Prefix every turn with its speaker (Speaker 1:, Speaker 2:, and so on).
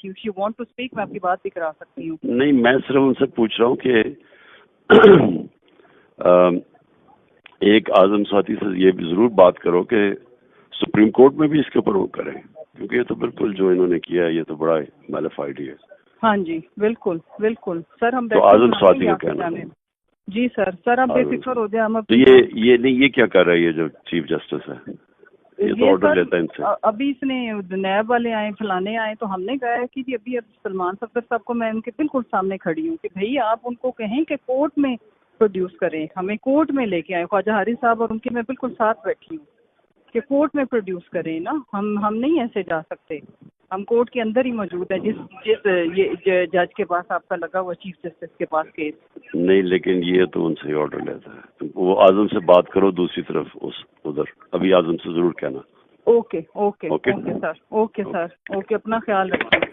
Speaker 1: You want to speak, میں آپ کی بات بھی کرا سکتی ہوں.
Speaker 2: نہیں، میں صرف ان سے پوچھ رہا ہوں کہ ایک اعظم ساتھی سے یہ بھی ضرور بات کرو کہ سپریم کورٹ میں بھی اس کے اوپر وہ کریں، کیونکہ یہ تو بالکل جو انہوں نے کیا ہے یہ تو بڑا میلیفائڈ ہی ہے.
Speaker 1: ہاں جی بالکل بالکل سر، ہم
Speaker 2: تو اعظم ساتھی کا کہنا ہے.
Speaker 1: جی سر آپ بے فکر ہو جائیں. ہم
Speaker 2: تو یہ نہیں، یہ کیا کر رہا ہے یہ جو چیف جسٹس ہے؟ یہ تو آرڈر لیتا ہے ان سے.
Speaker 1: ابھی اس نے نیب والے آئے، فلانے آئے، تو ہم نے کہا کہ جی ابھی سلمان صفدر صاحب کو میں ان کے بالکل سامنے کھڑی ہوں کہ بھائی آپ ان کو کہیں کہ کورٹ میں پروڈیوس کریں، ہمیں کورٹ میں لے کے آئے. خواجہ حارث صاحب اور ان کے میں بالکل ساتھ بیٹھی ہوں کہ کورٹ میں پروڈیوس کریں نا. ہم نہیں ایسے جا سکتے، ہم کورٹ کے اندر ہی موجود ہیں. جس یہ جج کے پاس آپ کا لگا ہوا چیف جسٹس کے پاس کیس
Speaker 2: نہیں، لیکن یہ تو ان سے آرڈر لیتا ہے. وہ اعظم سے بات کرو دوسری طرف ادھر. ابھی اعظم سے ضرور کہنا.
Speaker 1: Okay sir, okay sir, okay اپنا خیال رکھیں.